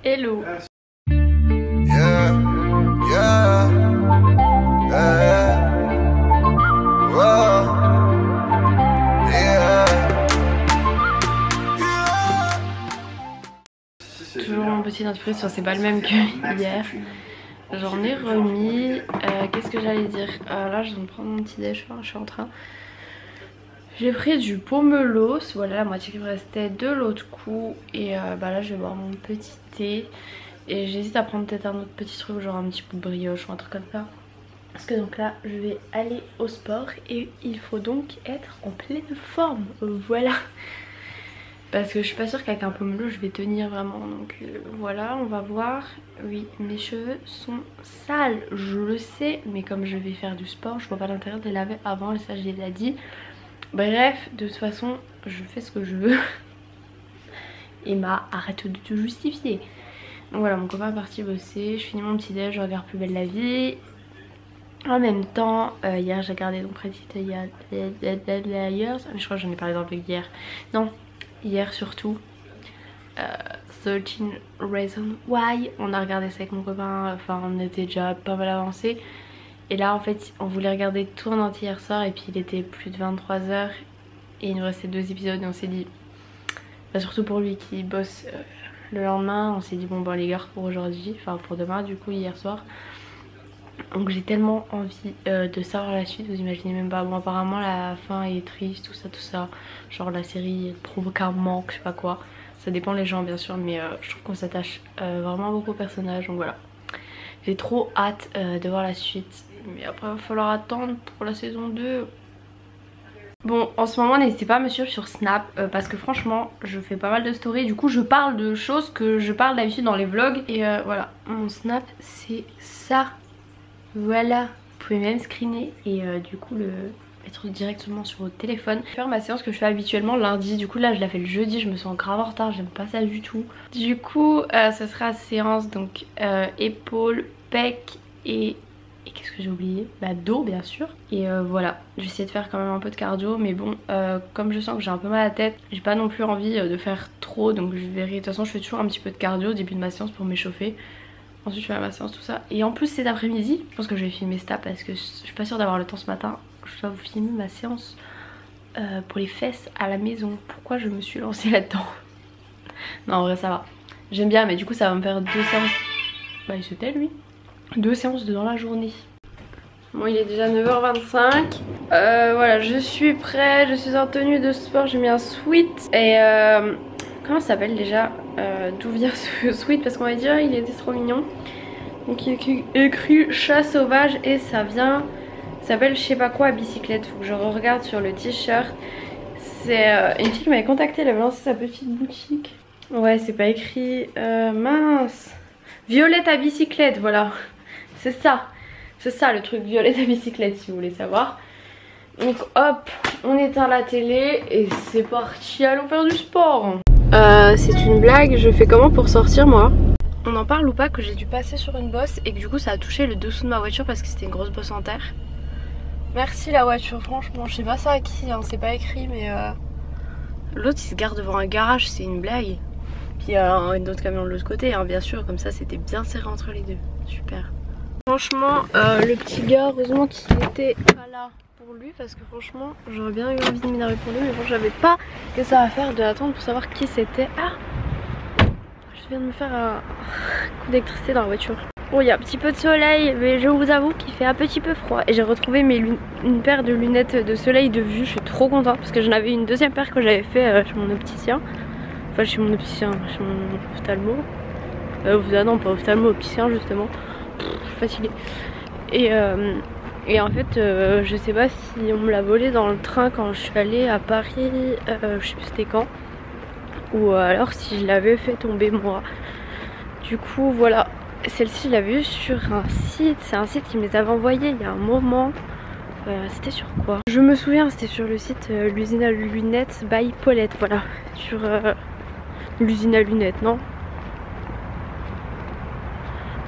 Hello. Yeah, yeah, yeah, whoa, yeah. Toujours mon petit dentifrice, enfin, c'est pas le même que hier. J'en ai remis. Qu'est-ce que j'allais dire? Là je viens de prendre mon petit déj, enfin, je suis en train. J'ai pris du pomelo, voilà la moitié qui me restait de l'autre coup. Et bah là je vais boire mon petit thé. Et j'hésite à prendre peut-être un autre petit truc, genre un petit peu de brioche ou un truc comme ça. Parce que donc là je vais aller au sport et il faut donc être en pleine forme, voilà. Parce que je suis pas sûre qu'avec un pomelo je vais tenir vraiment, donc voilà, on va voir. Oui, mes cheveux sont sales, je le sais, mais comme je vais faire du sport, je vois pas l'intérêt de les laver avant, et ça je l'ai déjà dit. Bref, de toute façon, je fais ce que je veux. Et arrête de te justifier. Donc voilà, mon copain est parti bosser, je finis mon petit déj, je regarde Plus belle la vie. En même temps, hier j'ai regardé donc Pretty Liars, mais je crois que j'en ai parlé dans le vlog hier. Non, hier surtout 13 Reasons Why. On a regardé ça avec mon copain, enfin on était déjà pas mal avancé. Et là en fait on voulait regarder tout en entier hier soir. Et puis il était plus de 23h et il nous restait 2 épisodes. Et on s'est dit, bah, surtout pour lui qui bosse le lendemain, on s'est dit bon bah les gars pour aujourd'hui, enfin pour demain du coup hier soir. Donc j'ai tellement envie de savoir la suite, vous imaginez même pas. Bon apparemment la fin est triste, tout ça. Genre la série provoque un manque, je sais pas quoi. Ça dépend les gens bien sûr, mais je trouve qu'on s'attache vraiment beaucoup au personnage. Donc voilà, j'ai trop hâte de voir la suite. Mais après il va falloir attendre pour la saison 2. Bon en ce moment n'hésitez pas à me suivre sur Snap parce que franchement je fais pas mal de stories. Du coup je parle de choses que je parle d'habitude dans les vlogs. Et voilà, mon Snap c'est ça. Voilà, vous pouvez même screener et du coup le mettre directement sur votre téléphone. Faire ma séance que je fais habituellement lundi, du coup là je la fais le jeudi, je me sens grave en retard, j'aime pas ça du tout. Du coup ça sera séance donc épaules, pec et qu'est-ce que j'ai oublié? Bah dos bien sûr. Et voilà, j'essaie de faire quand même un peu de cardio, mais bon comme je sens que j'ai un peu mal à la tête, j'ai pas non plus envie de faire trop, donc je verrai. De toute façon je fais toujours un petit peu de cardio au début de ma séance pour m'échauffer. Ensuite je fais ma séance, tout ça. Et en plus cet après-midi, je pense que je vais filmer ça parce que je suis pas sûre d'avoir le temps ce matin. Je dois vous filmer ma séance pour les fesses à la maison. Pourquoi je me suis lancée là-dedans? Non en vrai ça va, j'aime bien, mais du coup ça va me faire 2 séances. Bah il se tait lui. 2 séances dans la journée. Bon il est déjà 9h25. Voilà je suis prête, je suis en tenue de sport, j'ai mis un sweat. Et comment ça s'appelle déjà? D'où vient ce sweat? Parce qu'on va dire il était trop mignon. Donc il est écrit chat sauvage et ça vient, ça s'appelle je sais pas quoi à bicyclette. Faut que je regarde sur le t-shirt. C'est une fille qui m'avait contacté, elle avait lancé sa petite boutique. Ouais c'est pas écrit, mince. Violette à bicyclette, voilà. C'est ça le truc, violette à bicyclette si vous voulez savoir. Donc hop, on éteint la télé et c'est parti, allons faire du sport. C'est une blague, je fais comment pour sortir moi? On en parle ou pas que j'ai dû passer sur une bosse et que du coup ça a touché le dessous de ma voiture parce que c'était une grosse bosse en terre. Merci la voiture, franchement, je sais pas ça à qui, hein, c'est pas écrit mais l'autre il se garde devant un garage, c'est une blague. Puis il y a un autre camion de l'autre côté, hein, bien sûr, comme ça c'était bien serré entre les deux, super. Franchement le petit gars, heureusement qu'il était pas là pour lui parce que franchement j'aurais bien eu envie de m'énerver pour lui, mais bon j'avais pas que ça à faire de attendre pour savoir qui c'était. Ah, je viens de me faire un coup d'électricité dans la voiture. Bon il y a un petit peu de soleil mais je vous avoue qu'il fait un petit peu froid. Et j'ai retrouvé une paire de lunettes de soleil de vue, je suis trop contente parce que j'en avais une deuxième paire que j'avais fait chez mon opticien. Enfin chez mon opticien, chez mon ophtalmo. Non pas ophtalmo, opticien justement. Je suis fatiguée. Et en fait je sais pas si on me l'a volé dans le train quand je suis allée à Paris, je sais plus c'était quand, ou alors si je l'avais fait tomber moi. Du coup voilà, celle-ci je l'avais vue sur un site, c'est un site qui me les avait envoyés il y a un moment. C'était sur quoi? Je me souviens, c'était sur le site l'usine à lunettes by Paulette, voilà, sur l'usine à lunettes, non?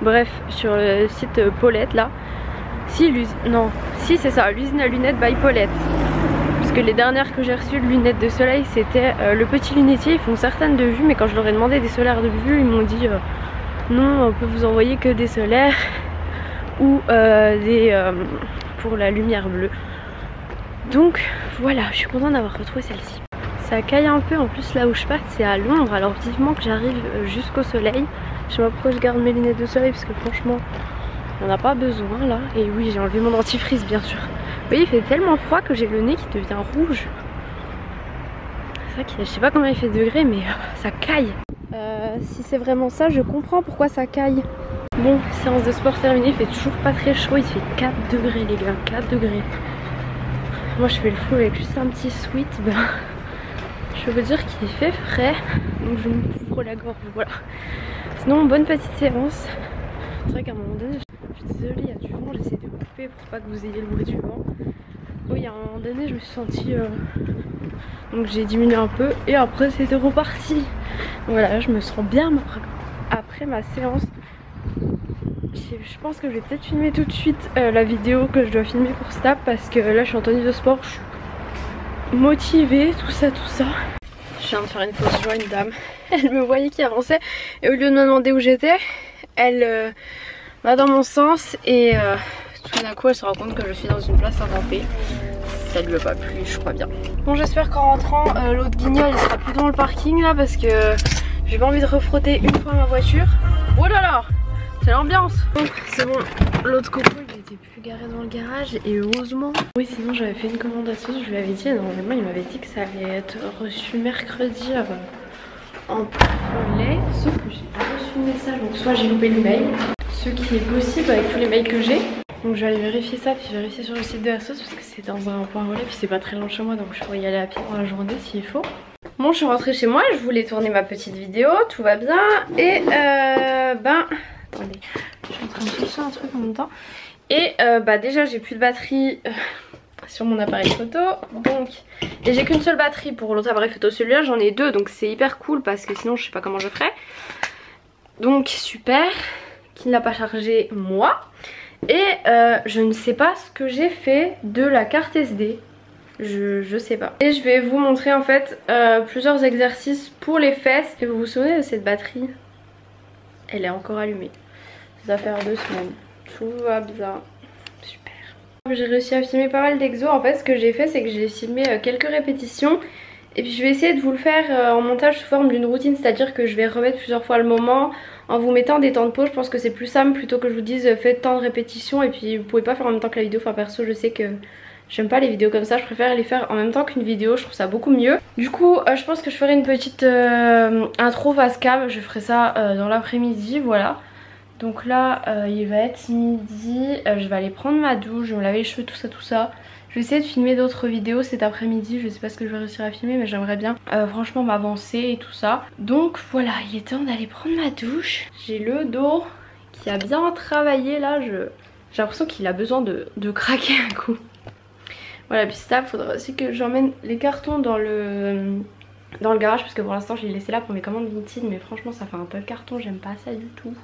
Bref, sur le site Paulette là. Si, non, si c'est ça, l'usine à lunettes by Paulette. Parce Parce que les dernières que j'ai reçues de lunettes de soleil c'était le petit lunetier. Ils font certaines de vue mais quand je leur ai demandé des solaires de vue ils m'ont dit non, on peut vous envoyer que des solaires ou pour la lumière bleue. Donc voilà, je suis contente d'avoir retrouvé celle-ci. Ça caille un peu, en plus là où je passe c'est à Londres, alors vivement que j'arrive jusqu'au soleil. Je sais pas pourquoi je garde mes lunettes de soleil parce que franchement on n'a pas besoin là. Et oui, j'ai enlevé mon dentifrice bien sûr. Vous voyez, il fait tellement froid que j'ai le nez qui devient rouge. C'est vrai que je sais pas combien il fait de degrés mais ça caille. Si c'est vraiment ça, je comprends pourquoi ça caille. Bon, séance de sport terminée, il fait toujours pas très chaud, il fait 4 degrés les gars, 4 degrés. Moi je fais le fou avec juste un petit sweat, ben je veux dire qu'il fait frais, donc je me couvre la gorge, voilà. Sinon bonne petite séance. C'est vrai qu'à un moment donné, je suis désolée, il y a du vent, j'essaie de couper pour pas que vous ayez le bruit du vent. Oui, à un moment donné je me suis sentie... Donc j'ai diminué un peu et après c'était reparti. Donc voilà, je me sens bien après ma séance. Je pense que je vais peut-être filmer tout de suite la vidéo que je dois filmer pour Snap parce que là je suis en tenue de sport, je suis motivée, tout ça. Je viens de faire une fausse joie, une dame. Elle me voyait qui avançait et au lieu de me demander où j'étais, elle va dans mon sens et tout d'un coup elle se rend compte que je suis dans une place inventée. Ça lui a pas plu, je crois bien. Bon, j'espère qu'en rentrant l'autre guignol il sera plus dans le parking là parce que j'ai pas envie de refrotter une fois ma voiture. Oh là là, c'est l'ambiance. Bon, c'est bon, l'autre coco il était plus garé dans le garage et heureusement. Oui, sinon j'avais fait une commande à sauce, je lui avais dit, normalement il m'avait dit que ça allait être reçu mercredi en poulet, sauf que j'ai pas reçu le message, donc soit j'ai loupé le mail, ce qui est possible avec tous les mails que j'ai. Donc je vais aller vérifier ça, puis vérifier sur le site de ASOS parce que c'est dans un point relais, puis c'est pas très loin de chez moi, donc je pourrais y aller à pied dans la journée s'il faut. Bon, je suis rentrée chez moi, je voulais tourner ma petite vidéo, tout va bien, et attendez, je suis en train de chercher un truc en même temps. Et déjà j'ai plus de batterie sur mon appareil photo, donc, et j'ai qu'une seule batterie pour l'autre appareil photo, celui-là j'en ai deux, donc c'est hyper cool parce que sinon je sais pas comment je ferais. Donc super, qui ne l'a pas chargé moi. Et je ne sais pas ce que j'ai fait de la carte SD. Je sais pas. Et je vais vous montrer en fait plusieurs exercices pour les fesses. Et vous vous souvenez de cette batterie? Elle est encore allumée. Ça va faire 2 semaines. Tout va bien. Super. J'ai réussi à filmer pas mal d'exos. En fait ce que j'ai fait c'est que j'ai filmé quelques répétitions. Et puis je vais essayer de vous le faire en montage sous forme d'une routine. C'est-à-dire que je vais remettre plusieurs fois le moment en vous mettant des temps de pause. Je pense que c'est plus simple plutôt que je vous dise faites tant de répétitions et puis vous pouvez pas faire en même temps que la vidéo. Enfin perso je sais que j'aime pas les vidéos comme ça, je préfère les faire en même temps qu'une vidéo, je trouve ça beaucoup mieux. Du coup je pense que je ferai une petite intro face cam, je ferai ça dans l'après-midi, voilà. Donc là il va être midi, je vais aller prendre ma douche, je vais me laver les cheveux, tout ça. Je vais essayer de filmer d'autres vidéos cet après-midi, je sais pas ce que je vais réussir à filmer mais j'aimerais bien franchement m'avancer et tout ça. Donc voilà, il est temps d'aller prendre ma douche. J'ai le dos qui a bien travaillé là, j'ai l'impression qu'il a besoin de craquer un coup. Voilà, puis ça, il faudra aussi que j'emmène les cartons dans le garage parce que pour l'instant je l'ai laissé là pour mes commandes Vinted mais franchement ça fait un peu de carton, j'aime pas ça du tout.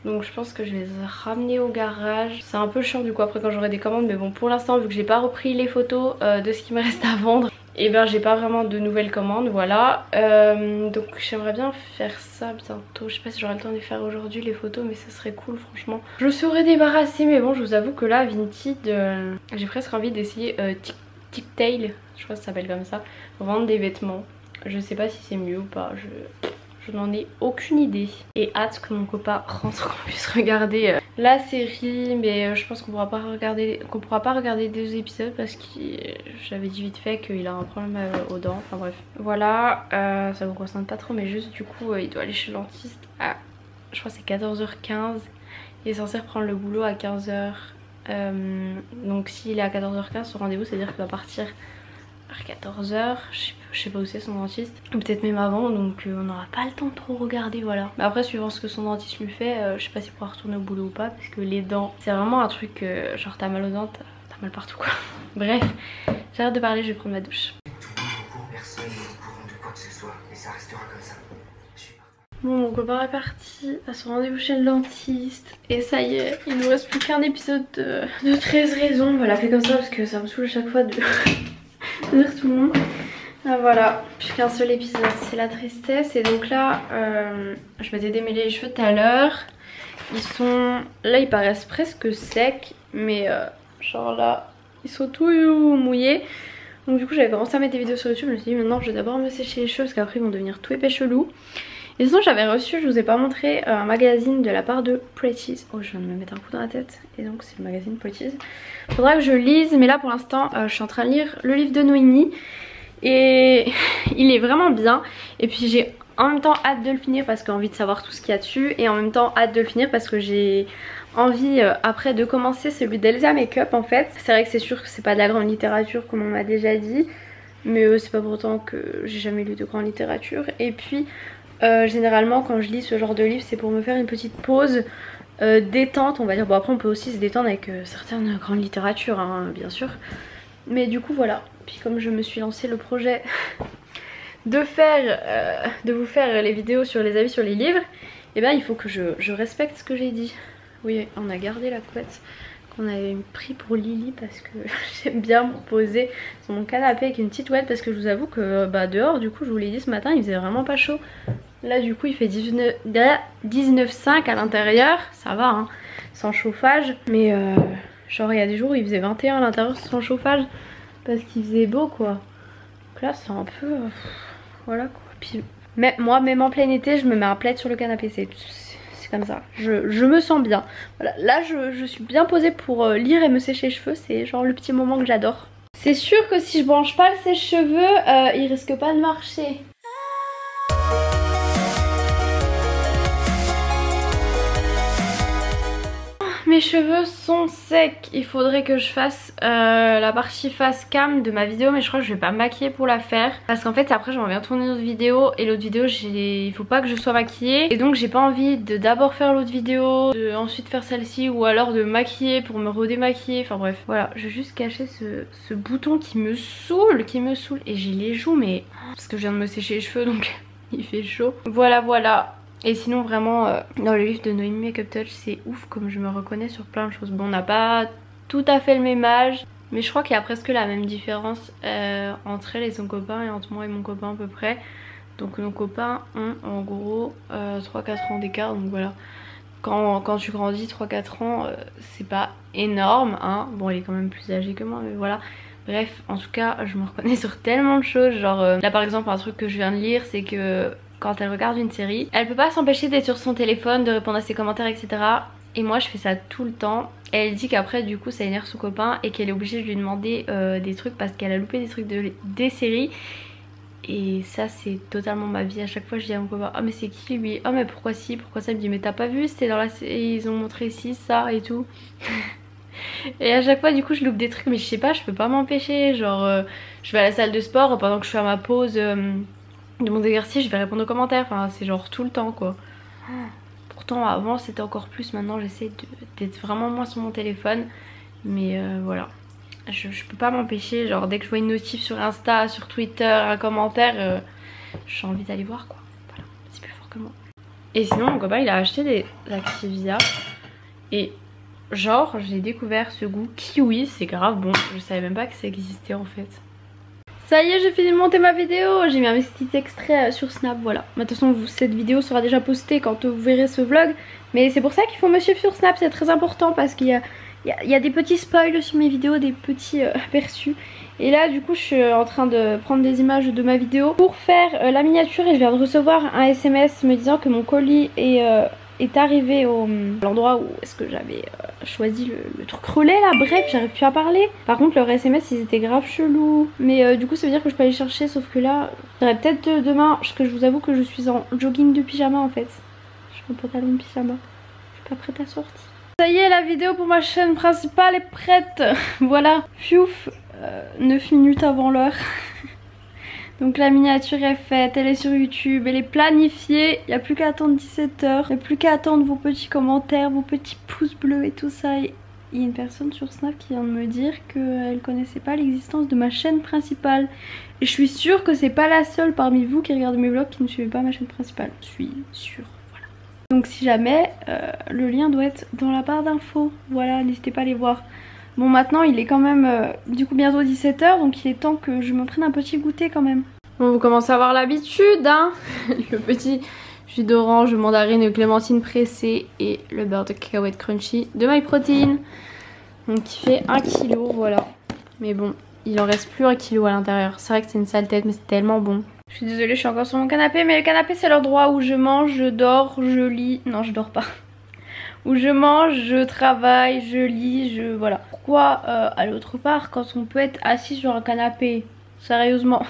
Donc je pense que je vais les ramener au garage. C'est un peu chiant du coup après quand j'aurai des commandes. Mais bon, pour l'instant vu que j'ai pas repris les photos de ce qui me reste à vendre, et ben j'ai pas vraiment de nouvelles commandes, voilà. Donc j'aimerais bien faire ça bientôt. Je sais pas si j'aurai le temps de les faire aujourd'hui les photos, mais ça serait cool franchement. Je serais débarrassée mais bon je vous avoue que là Vinted j'ai presque envie d'essayer Ticktail, je crois que ça s'appelle comme ça, vendre des vêtements. Je sais pas si c'est mieux ou pas, je n'en ai aucune idée. Et hâte que mon copain rentre, qu'on puisse regarder la série. Mais je pense qu'on pourra pas regarder 2 épisodes parce que j'avais dit vite fait qu'il a un problème aux dents. Enfin bref. Voilà, ça vous concerne pas trop mais juste du coup il doit aller chez le dentiste à, je crois c'est 14h15. Il est censé reprendre le boulot à 15h. Donc s'il est à 14h15 son rendez-vous, c'est à dire qu'il va partir vers 14h, je sais pas où c'est son dentiste, peut-être même avant, donc on n'aura pas le temps de trop regarder, voilà. Mais après suivant ce que son dentiste lui fait, je sais pas s'il pourra retourner au boulot ou pas, parce que les dents c'est vraiment un truc, genre t'as mal aux dents, t'as mal partout quoi. Bref, j'arrête de parler, je vais prendre ma douche. Bon, mon copain est parti à son rendez-vous chez le dentiste et ça y est, il nous reste plus qu'un épisode de 13 raisons. On va l'appeler comme ça parce que ça me saoule à chaque fois de Dire tout le monde. Ah, voilà, plus qu'un seul épisode, c'est la tristesse. Et donc là, je m'étais démêlé les cheveux tout à l'heure. Là ils paraissent presque secs, mais genre là, ils sont tout mouillés. Donc du coup j'avais commencé à mettre des vidéos sur YouTube. Je me suis dit maintenant je vais d'abord me sécher les cheveux parce qu'après ils vont devenir tout épais chelou. Et sinon j'avais reçu, je vous ai pas montré, un magazine de la part de Pretty's. Oh, je viens de me mettre un coup dans la tête. Et donc c'est le magazine Pretty's. Faudra que je lise, mais là pour l'instant je suis en train de lire le livre de Noémie. Et il est vraiment bien. Et puis j'ai en même temps hâte de le finir parce que j'ai envie de savoir tout ce qu'il y a dessus. Et en même temps hâte de le finir parce que j'ai envie après de commencer celui d'Elsa Makeup en fait. C'est vrai que c'est sûr que c'est pas de la grande littérature comme on m'a déjà dit. Mais c'est pas pour autant que j'ai jamais lu de grande littérature. Et puis généralement quand je lis ce genre de livre c'est pour me faire une petite pause détente on va dire. Bon après on peut aussi se détendre avec certaines grandes littératures hein, bien sûr. Mais du coup voilà. Puis comme je me suis lancé le projet de vous faire les vidéos sur les avis sur les livres, et ben il faut que je respecte ce que j'ai dit. Oui, on a gardé la couette qu'on avait pris pour Lily parce que j'aime bien me poser sur mon canapé avec une petite ouette parce que je vous avoue que dehors du coup je vous l'ai dit ce matin il faisait vraiment pas chaud. Là du coup il fait 19,5 à l'intérieur, ça va hein, sans chauffage. Mais genre il y a des jours où il faisait 21 à l'intérieur sans chauffage parce qu'il faisait beau quoi. Donc là c'est un peu... voilà quoi. Puis moi même en plein été je me mets un plaid sur le canapé, c'est comme ça, je me sens bien. Voilà, là je suis bien posée pour lire et me sécher les cheveux, c'est genre le petit moment que j'adore. C'est sûr que si je branche pas le sèche-cheveux, il risque pas de marcher. Mes cheveux sont secs, il faudrait que je fasse la partie face cam de ma vidéo, mais je crois que je vais pas me maquiller pour la faire parce qu'en fait après j'aimerais bien tourner une autre vidéo et l'autre vidéo il faut pas que je sois maquillée et donc j'ai pas envie de d'abord faire l'autre vidéo, de ensuite faire celle-ci ou alors de maquiller pour me redémaquiller, enfin bref voilà. Je vais juste cacher ce bouton qui me saoule et j'ai les joues mais parce que je viens de me sécher les cheveux donc il fait chaud. Voilà. Et sinon vraiment dans le livre de Noémie Makeup Touch c'est ouf comme je me reconnais sur plein de choses. Bon on n'a pas tout à fait le même âge mais je crois qu'il y a presque la même différence entre elle et son copain et entre moi et mon copain à peu près. Donc nos copains ont en gros 3-4 ans d'écart donc voilà. Quand tu grandis 3-4 ans c'est pas énorme hein. Bon elle est quand même plus âgée que moi mais voilà. Bref en tout cas je me reconnais sur tellement de choses genre là par exemple un truc que je viens de lire c'est que quand elle regarde une série, elle peut pas s'empêcher d'être sur son téléphone, de répondre à ses commentaires etc. Et moi je fais ça tout le temps. Et elle dit qu'après du coup ça énerve son copain et qu'elle est obligée de lui demander des trucs parce qu'elle a loupé des trucs des séries. Et ça c'est totalement ma vie. À chaque fois je dis à mon copain, ah mais c'est qui lui? Ah mais pourquoi si, pourquoi ça? Il me dit mais t'as pas vu, c'était dans la série, ils ont montré ci, ça et tout. Et à chaque fois du coup je loupe des trucs mais je sais pas, je peux pas m'empêcher. Genre je vais à la salle de sport pendant que je fais à ma pause de mon exercice je vais répondre aux commentaires, enfin c'est genre tout le temps quoi. Pourtant avant c'était encore plus, maintenant j'essaie d'être vraiment moins sur mon téléphone. Mais voilà, je peux pas m'empêcher, genre dès que je vois une notif sur Insta, sur Twitter, un commentaire, j'ai envie d'aller voir quoi. Voilà, c'est plus fort que moi. Et sinon mon copain il a acheté des Activia et genre j'ai découvert ce goût kiwi, c'est grave bon, je savais même pas que ça existait en fait. Ça y est, j'ai fini de monter ma vidéo, j'ai mis un petit extrait sur Snap, voilà. De toute façon, cette vidéo sera déjà postée quand vous verrez ce vlog. Mais c'est pour ça qu'il faut me suivre sur Snap, c'est très important parce qu'il y a des petits spoils sur mes vidéos, des petits aperçus. Et là, du coup, je suis en train de prendre des images de ma vidéo pour faire la miniature. Et je viens de recevoir un SMS me disant que mon colis est arrivé à l'endroit où est-ce que j'avais choisi le truc relais là. Bref, j'arrive plus à parler. Par contre leur SMS ils étaient grave chelous. Mais du coup ça veut dire que je peux aller chercher, sauf que là j'irai peut-être demain parce que je vous avoue que je suis en jogging de pyjama en fait. Je suis en pantalon de pyjama, je suis pas prête à sortir. Ça y est, la vidéo pour ma chaîne principale est prête. Voilà, fiouf, 9 minutes avant l'heure. Donc la miniature est faite, elle est sur YouTube, elle est planifiée, il n'y a plus qu'à attendre 17 h, il n'y a plus qu'à attendre vos petits commentaires, vos petits pouces bleus et tout ça. Et il y a une personne sur Snap qui vient de me dire qu'elle connaissait pas l'existence de ma chaîne principale. Et je suis sûre que c'est pas la seule parmi vous qui regardez mes vlogs qui ne suivez pas ma chaîne principale. Je suis sûre, voilà. Donc si jamais, le lien doit être dans la barre d'infos, voilà, n'hésitez pas à aller voir. Bon maintenant il est quand même du coup bientôt 17 h, donc il est temps que je me prenne un petit goûter quand même. Bon, vous commencez à avoir l'habitude hein. Le petit jus d'orange, mandarine, clémentine pressée et le beurre de cacahuète crunchy de MyProtein. Donc qui fait 1 kg, voilà. Mais bon, il en reste plus 1 kg à l'intérieur. C'est vrai que c'est une sale tête mais c'est tellement bon. Je suis désolée, je suis encore sur mon canapé, mais le canapé c'est l'endroit où je mange, je dors, je lis. Non, je dors pas. Où je mange, je travaille, je lis, je... Voilà. Pourquoi aller autre part quand on peut être assis sur un canapé? Sérieusement.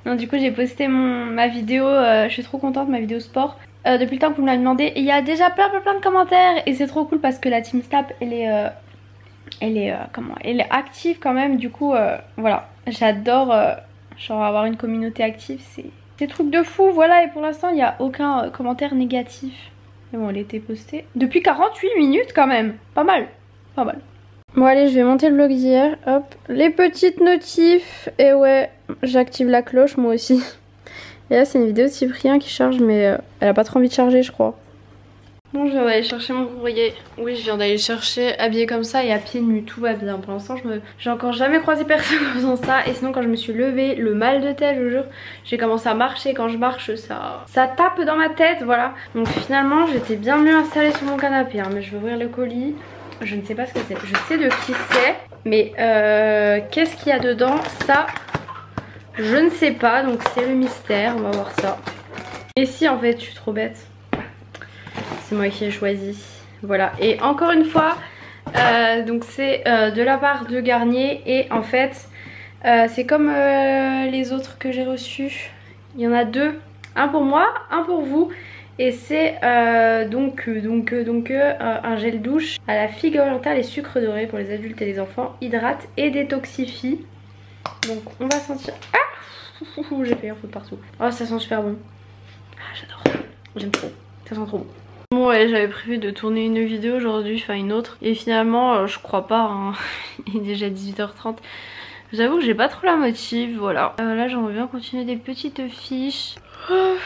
Non, du coup j'ai posté ma vidéo, je suis trop contente, ma vidéo sport. Depuis le temps que vous me l'avez demandé. Et il y a déjà plein de commentaires. Et c'est trop cool parce que la Team Snap, elle est active quand même. Du coup, voilà. J'adore genre avoir une communauté active. C'est des trucs de fou, voilà. Et pour l'instant, il n'y a aucun commentaire négatif. Mais bon, elle était postée depuis 48 minutes quand même. Pas mal, pas mal. Bon allez, je vais monter le vlog d'hier. Hop, les petites notifs. Et ouais, j'active la cloche moi aussi. Et là c'est une vidéo de Cyprien qui charge, mais elle a pas trop envie de charger je crois. Bon, je viens d'aller chercher mon courrier. Oui, je viens d'aller le chercher habillée comme ça et à pieds nus, tout va bien. Pour l'instant, j'ai encore jamais croisé personne en faisant ça. Et sinon, quand je me suis levée, le mal de tête, je vous jure, j'ai commencé à marcher. Quand je marche, ça tape dans ma tête, voilà. Donc finalement, j'étais bien mieux installée sur mon canapé. Hein, mais je vais ouvrir le colis. Je ne sais pas ce que c'est. Je sais de qui c'est. Mais qu'est-ce qu'il y a dedans? Ça, je ne sais pas. Donc c'est le mystère. On va voir ça. Et si, en fait, je suis trop bête. C'est moi qui ai choisi. Voilà. Et encore une fois, donc c'est de la part de Garnier. Et en fait, c'est comme les autres que j'ai reçus. Il y en a deux. Un pour moi, un pour vous. Et c'est donc un gel douche à la figue orientale et sucre doré pour les adultes et les enfants. Hydrate et détoxifie. Donc on va sentir... Ah, j'ai fait un faute partout. Oh, ça sent super bon. Ah, j'adore. J'aime trop. Ça sent trop bon. Bon ouais, j'avais prévu de tourner une vidéo aujourd'hui, enfin une autre. Et finalement, je crois pas, hein. Il est déjà 18 h 30. J'avoue que j'ai pas trop la motive, voilà. Là j'aimerais bien continuer des petites fiches. Oh,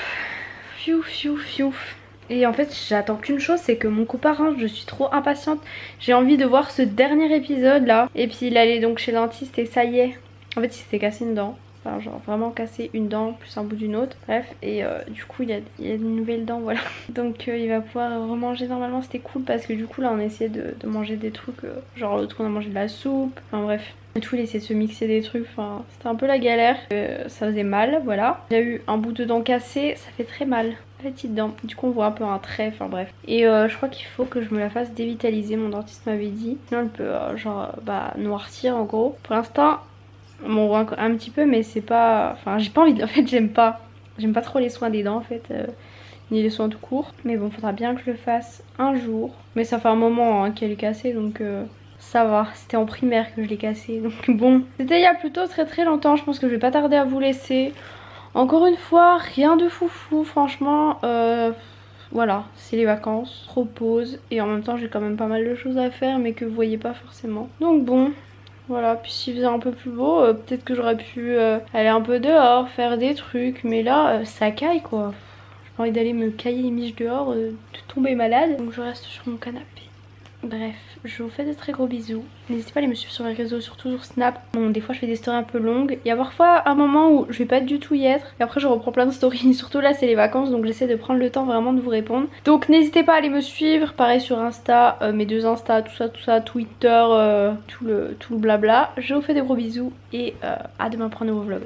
fiouf, fiouf, fiouf. Et en fait j'attends qu'une chose, c'est que mon copain rentre, je suis trop impatiente. J'ai envie de voir ce dernier épisode là. Et puis il allait donc chez le dentiste et ça y est. En fait il s'était cassé une dent. Enfin genre vraiment cassé une dent plus un bout d'une autre. Bref, et du coup il y a une nouvelle dent, voilà. Donc il va pouvoir remanger normalement, c'était cool parce que du coup là on essayait de manger des trucs, genre l'autre on a mangé de la soupe, enfin bref. Et tout, il essayait de se mixer des trucs, enfin c'était un peu la galère, ça faisait mal, voilà. Il y a eu un bout de dent cassé, ça fait très mal. La petite dent, du coup on voit un peu un trait, enfin bref. Et je crois qu'il faut que je me la fasse dévitaliser, mon dentiste m'avait dit. Sinon elle peut noircir en gros. Pour l'instant... on voit un petit peu mais c'est pas... Enfin j'ai pas envie de... En fait j'aime pas trop les soins des dents en fait, ni les soins tout court. Mais bon faudra bien que je le fasse un jour. Mais ça fait un moment hein, qu'elle est cassée donc ça va. C'était en primaire que je l'ai cassée donc bon. C'était il y a plutôt très longtemps, je pense que je vais pas tarder à vous laisser. Encore une fois rien de foufou franchement. Voilà, c'est les vacances, trop pause. Et en même temps j'ai quand même pas mal de choses à faire mais que vous voyez pas forcément. Donc bon... Voilà, puis s'il faisait un peu plus beau, peut-être que j'aurais pu aller un peu dehors, faire des trucs. Mais là, ça caille quoi. J'ai pas envie d'aller me cailler les miches dehors, de tomber malade. Donc je reste sur mon canapé. Bref, je vous fais de très gros bisous. N'hésitez pas à aller me suivre sur les réseaux, surtout sur Snap. Bon, des fois je fais des stories un peu longues. Il y a parfois un moment où je vais pas du tout y être. Et après je reprends plein de stories. Surtout là c'est les vacances, donc j'essaie de prendre le temps vraiment de vous répondre. Donc n'hésitez pas à aller me suivre. Pareil sur Insta, mes deux Insta, tout ça, Twitter, tout le blabla. Je vous fais des gros bisous et à demain pour un nouveau vlog.